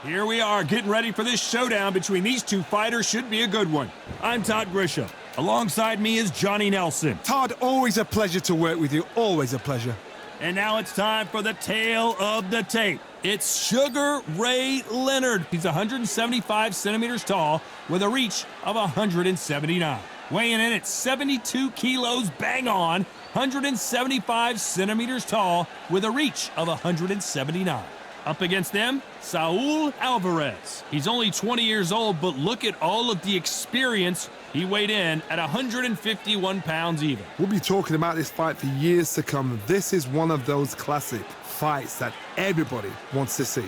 Here we are, getting ready for this showdown between these two fighters. Should be a good one. I'm Todd Grisham. Alongside me is Johnny Nelson. Todd, always a pleasure to work with you. Always a pleasure. And now it's time for the tale of the tape. It's Sugar Ray Leonard. He's 175 centimeters tall with a reach of 179. Weighing in at 72 kilos, bang on, 175 centimeters tall with a reach of 179. Up against them, Saul Alvarez. He's only 20 years old, but look at all of the experience. He weighed in at 151 pounds even. We'll be talking about this fight for years to come. This is one of those classic fights that everybody wants to see.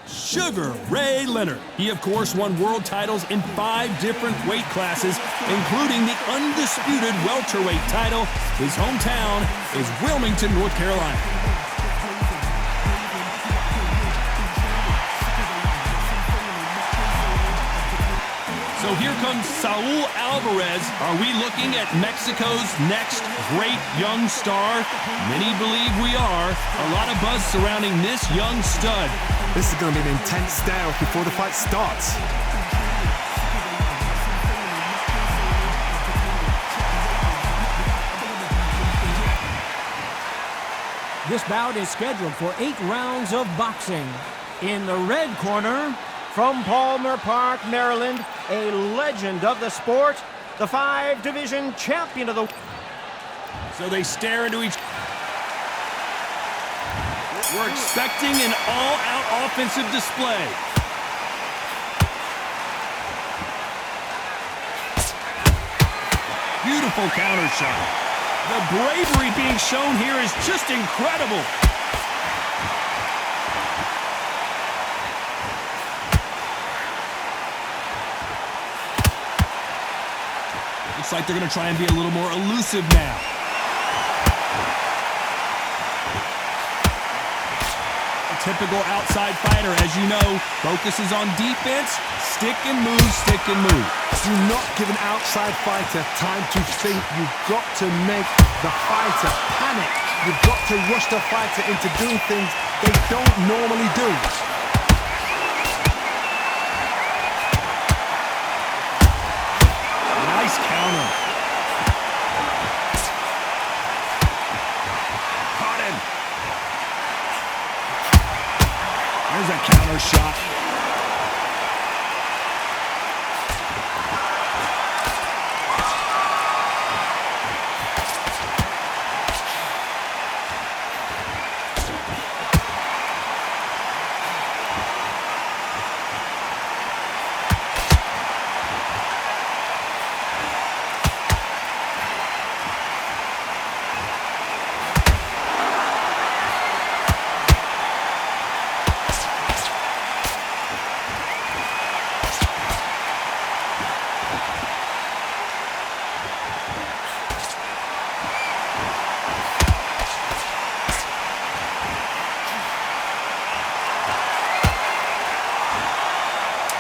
Sugar Ray Leonard. He, of course, won world titles in 5 different weight classes, including the undisputed welterweight title. His hometown is Wilmington, North Carolina. So here comes Saul Alvarez. Are we looking at Mexico's next great young star? Many believe we are. A lot of buzz surrounding this young stud. This is going to be an intense stare before the fight starts. This bout is scheduled for 8 rounds of boxing. In the red corner, from Palmer Park, Maryland, a legend of the sport, the 5-division champion of the... So they stare into each... We're expecting an all-out offensive display. Beautiful counter shot. The bravery being shown here is just incredible. Looks like they're going to try and be a little more elusive now. A typical outside fighter, as you know, focuses on defense, stick and move, stick and move. Do not give an outside fighter time to think. You've got to make the fighter panic. You've got to rush the fighter into doing things they don't normally do. Nice counter. Caught him. There's a counter shot.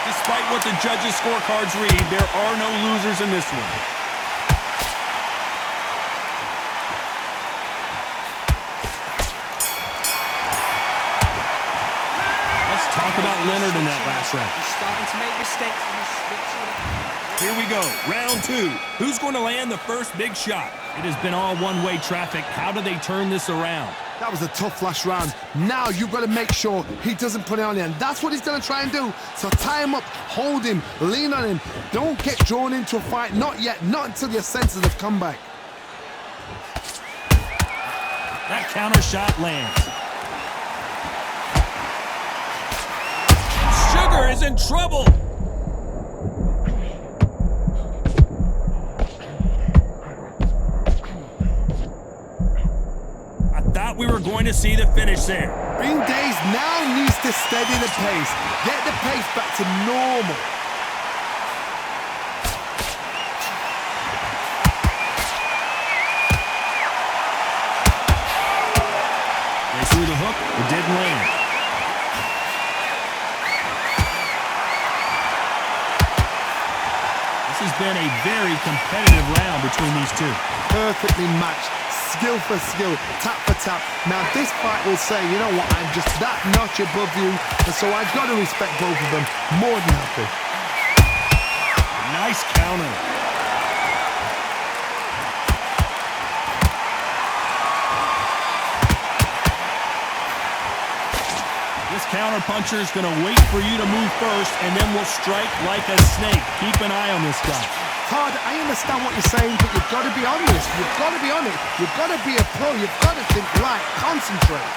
Despite what the judges' scorecards read, there are no losers in this one. Let's talk about Leonard in that last round. He's starting to make mistakes. Here we go, round 2. Who's going to land the first big shot? It has been all one-way traffic. How do they turn this around? That was a tough last round. Now you've got to make sure he doesn't put it on the end. That's what he's going to try and do. So tie him up, hold him, lean on him. Don't get drawn into a fight. Not yet. Not until your senses have come back. That counter shot lands. Sugar is in trouble. Thought we were going to see the finish there. Green Days now needs to steady the pace. Get the pace back to normal. They threw the hook, it didn't land. This has been a very competitive round between these two. Perfectly matched. skill for skill, tap for tap. Now this fight will say, you know what, I'm just that notch above you, and so I've got to respect both of them. More than happy. Nice counter. This counter puncher is going to wait for you to move first, and then will strike like a snake. Keep an eye on this guy. Todd, I understand what you're saying, but you've got to be on this. You've got to be on it. You've got to be a pro. You've got to think right. Concentrate.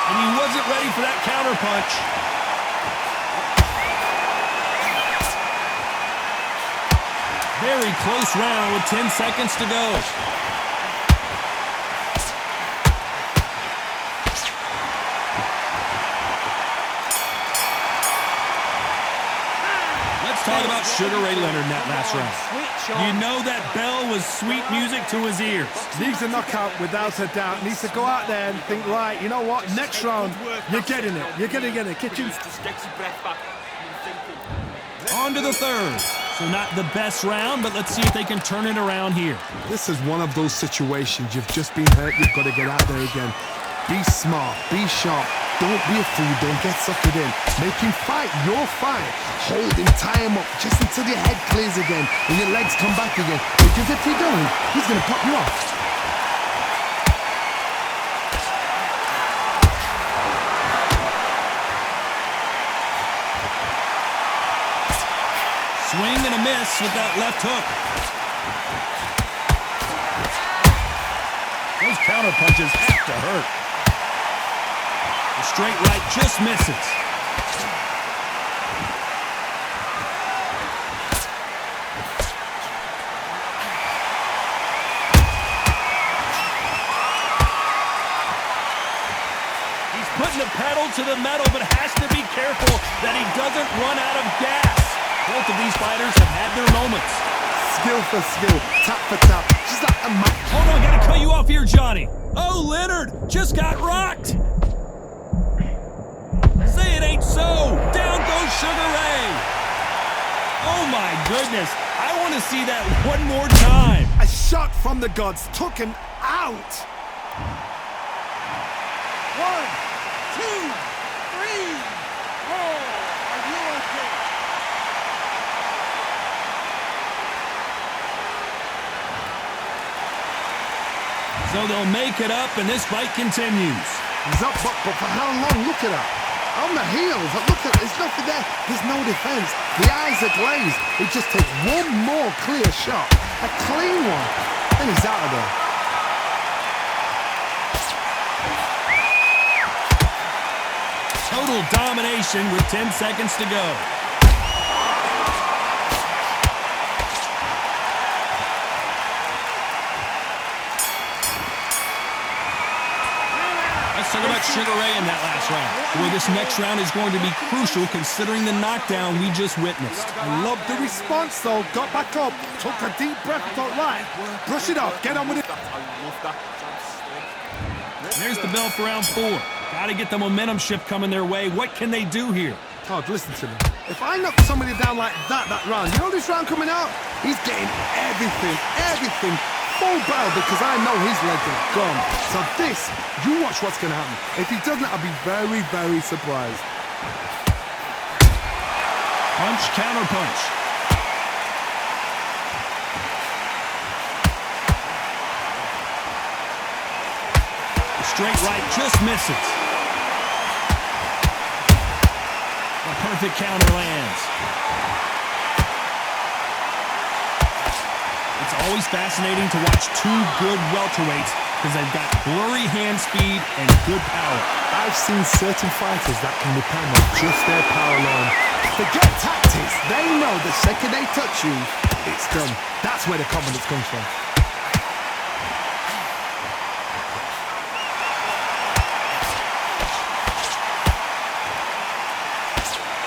And he wasn't ready for that counter punch. Very close round with 10 seconds to go. Talk about Sugar Ray Leonard in that last round. You know that bell was sweet music to his ears. Needs a knockout without a doubt. Needs to go out there and think, right, you know what, next round, you're getting it. You're going to get it. Kitchen. On to the third. So not the best round, but let's see if they can turn it around here. This is one of those situations. You've just been hurt. You've got to get out there again. Be smart. Be sharp. Don't be a fool. Don't get suckered in. Make him fight your fight. Hold him, tie him up, just until your head clears again and your legs come back again. Because if you don't, he's going to pop you off. Swing and a miss with that left hook. Those counter punches have to hurt. The straight right just misses. He's putting the pedal to the metal, but has to be careful that he doesn't run out of gas. Both of these fighters have had their moments. Skill for skill, tap for tap. Just like a match. Hold on, gotta cut you off here, Johnny. Oh, Leonard just got rocked. Say it ain't so. Down goes Sugar Ray. Oh my goodness. I want to see that one more time. A shot from the gods took him out. 1, 2, 3, 4. Are you okay? So they'll make it up, and this fight continues. He's up, but for how long? Look at that. On the heels, look at, there's nothing there. There's no defense. The eyes are glazed. It just takes one more clear shot, a clean one, and he's out of there. Total domination with 10 seconds to go. Let's talk about Sugar Ray in that last round. Boy, this next round is going to be crucial considering the knockdown we just witnessed. I love the response, though. Got back up, took a deep breath, thought, right, brush it off, get on with it. There's the bell for round 4. Got to get the momentum shift coming their way. What can they do here? Todd, listen to me. If I knock somebody down like that round, you know this round coming out? He's getting everything. Full barrel, because I know his legs are gone. So this, you watch what's going to happen. If he doesn't, I'll be very, very surprised. Punch, counter punch. The straight right just misses. The perfect counter lands. It's always fascinating to watch two good welterweights because they've got blurry hand speed and good power. I've seen certain fighters that can depend on just their power alone. Forget tactics. They know the second they touch you, it's done. That's where the confidence comes from.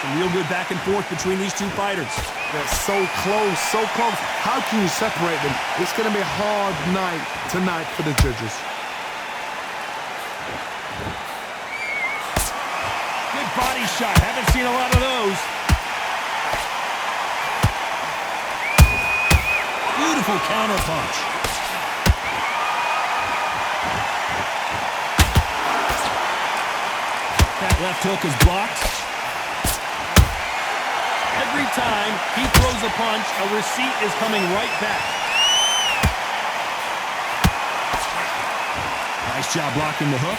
Some real good back and forth between these two fighters. They're so close, so close. How can you separate them? It's going to be a hard night tonight for the judges. Good body shot. Haven't seen a lot of those. Beautiful counter punch. That left hook is blocked. Every time he throws a punch, a receipt is coming right back. Nice job blocking the hook.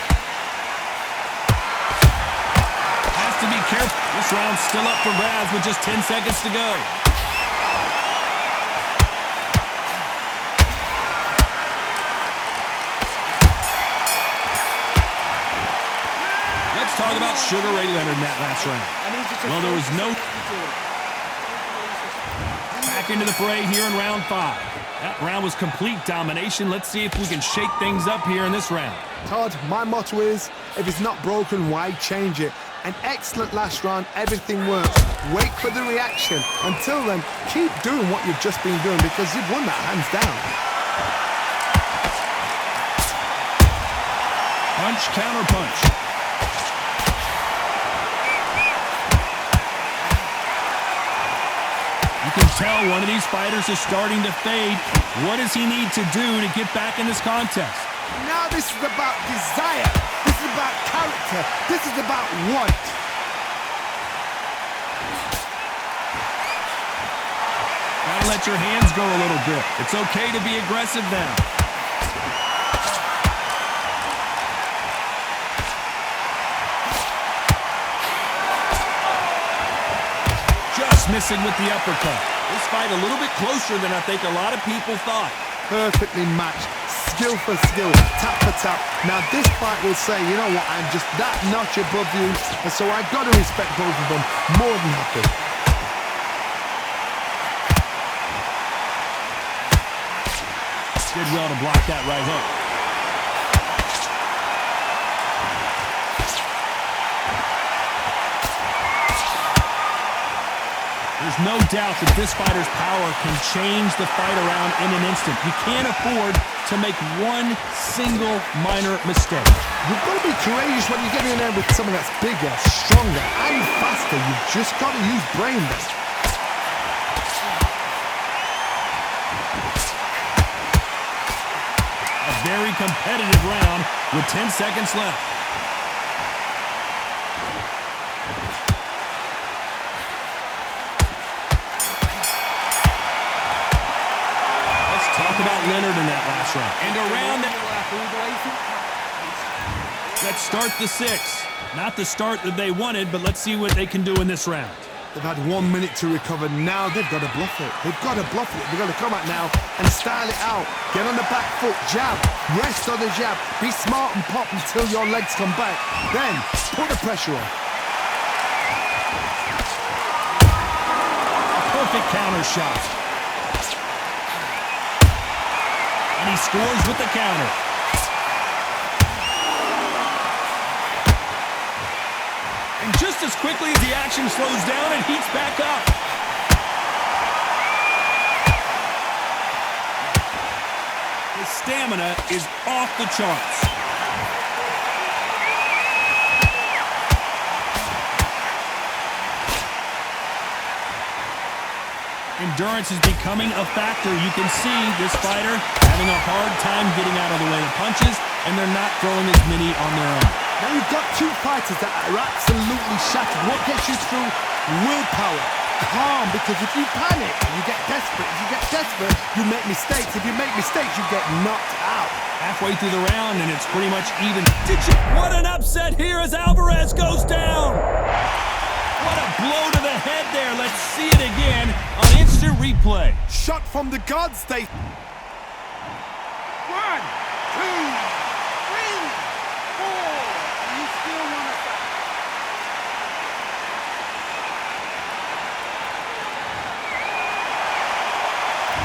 Has to be careful. This round's still up for grabs with just 10 seconds to go. Let's talk about Sugar Ray Leonard in that last round. Well, there was no... Back into the fray here in round 5. That round was complete domination. Let's see if we can shake things up here in this round. Todd, my motto is, if it's not broken, why change it? An excellent last round, everything works. Wait for the reaction. Until then, keep doing what you've just been doing because you've won that hands down. Punch, counter punch. You can tell one of these fighters is starting to fade. What does he need to do to get back in this contest? Now this is about desire. This is about character. This is about want. Gotta let your hands go a little bit. It's okay to be aggressive now. Just missing with the uppercut. This fight a little bit closer than I think a lot of people thought. Perfectly matched. Skill for skill, tap for tap. Now this fight will say, you know what, I'm just that notch above you, and so I've got to respect both of them more than happy. Did well to block that right hook. There's no doubt that this fighter's power can change the fight around in an instant. You can't afford to make one single minor mistake. You've got to be courageous when you get in there with someone that's bigger, stronger, and faster. You've just got to use brain then. A very competitive round with 10 seconds left. Talk about Leonard in that last round. And around that... Let's start the 6th. Not the start that they wanted, but let's see what they can do in this round. They've had 1 minute to recover. Now they've got to bluff it. They've got to bluff it. They've got to come out now and style it out. Get on the back foot, jab, rest on the jab. Be smart and pop until your legs come back. Then put the pressure on. A perfect counter shot. And he scores with the counter. And just as quickly as the action slows down, it heats back up. His stamina is off the charts. Endurance is becoming a factor. You can see this fighter having a hard time getting out of the way of punches, and they're not throwing as many on their own. Now you've got two fighters that are absolutely shattered. What gets you through? Willpower. Calm, because if you panic, you get desperate. If you get desperate, you make mistakes. If you make mistakes, you get knocked out. Halfway through the round, and it's pretty much even. What an upset here as Alvarez goes down! What a blow to the head there. Let's see it again on instant replay. Shot from the gods, they... 1, 2, 3, 4. You still want to fight.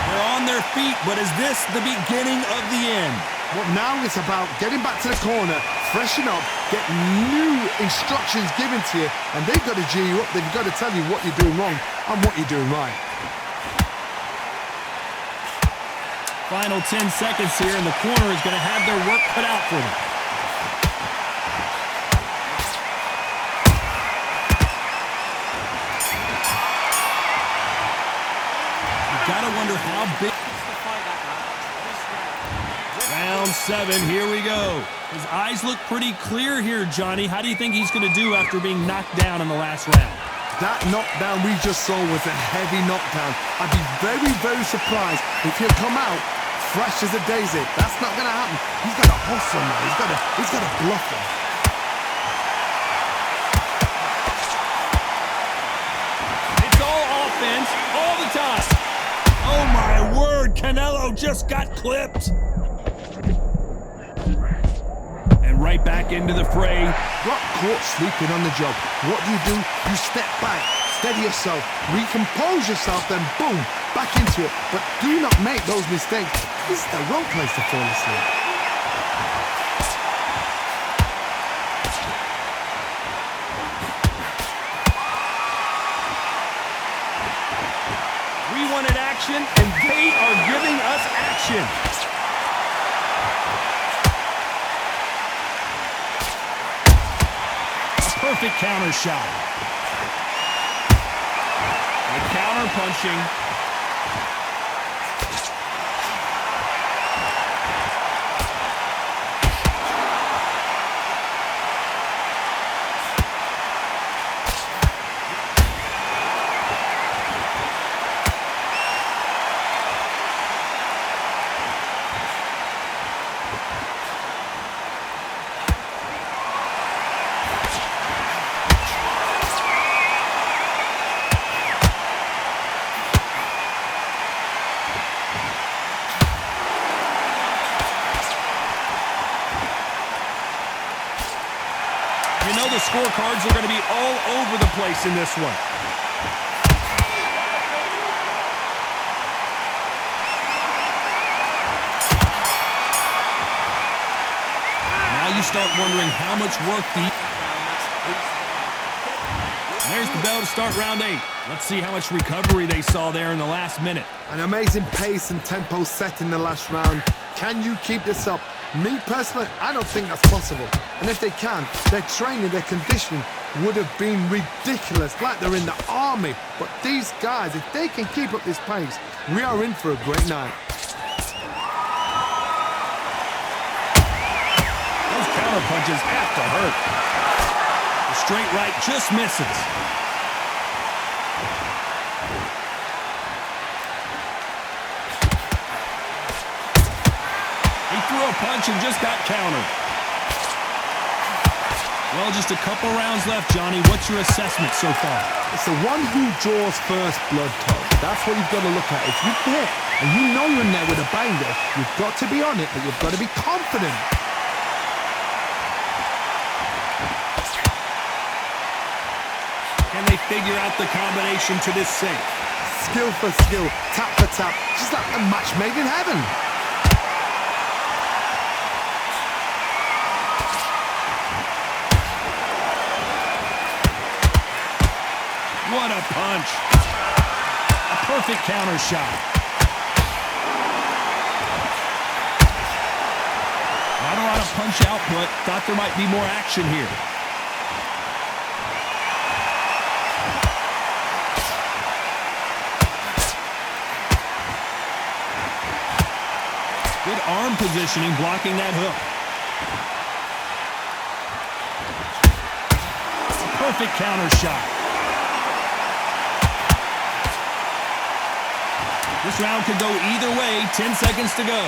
They're on their feet, but is this the beginning of the end? Well, now it's about getting back to the corner, freshen up, get new instructions given to you, and they've got to G you up. They've got to tell you what you're doing wrong and what you're doing right. Final 10 seconds here, and the corner is going to have their work cut out for them. You got to wonder how big... round 7. Here we go. His eyes look pretty clear here, Johnny. How do you think he's going to do after being knocked down in the last round? That knockdown we just saw was a heavy knockdown. I'd be very, very surprised if he'll come out fresh as a daisy. That's not going to happen. He's got to hustle now. He's got to bluff him. It's all offense all the time. Oh, my word. Canelo just got clipped. And right back into the fray. Got caught sleeping on the job. What do? You step back, steady yourself, recompose yourself, then boom, back into it. But do not make those mistakes. This is the wrong place to fall asleep. We wanted action, and they are giving us action. Perfect counter shot. And counter punching. You know the scorecards are going to be all over the place in this one. Now you start wondering how much work There's the bell to start round 8. Let's see how much recovery they saw there in the last minute. An amazing pace and tempo set in the last round. Can you keep this up? Me personally, I don't think that's possible. And if they can, their training, their conditioning would have been ridiculous, like they're in the army. But these guys, if they can keep up this pace, we are in for a great night. Those counter punches have to hurt. The straight right just misses. Threw a punch and just got countered. Well, just a couple rounds left, Johnny. What's your assessment so far? It's the one who draws first blood, Todd. That's what you've got to look at. If you hit and you know you're in there with a banger, you've got to be on it, but you've got to be confident. Can they figure out the combination to this safe? Skill for skill, tap for tap, just like a match made in heaven. What a punch. A perfect counter shot. Not a lot of punch output. Thought there might be more action here. Good arm positioning, blocking that hook. A perfect counter shot. This round could go either way. 10 seconds to go.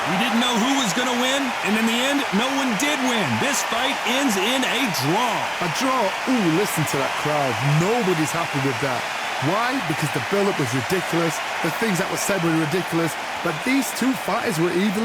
We didn't know who was going to win, and in the end, no one did win. This fight ends in a draw. A draw? Ooh, listen to that crowd. Nobody's happy with that. Why? Because the build-up was ridiculous. The things that were said were ridiculous. But these two fighters were even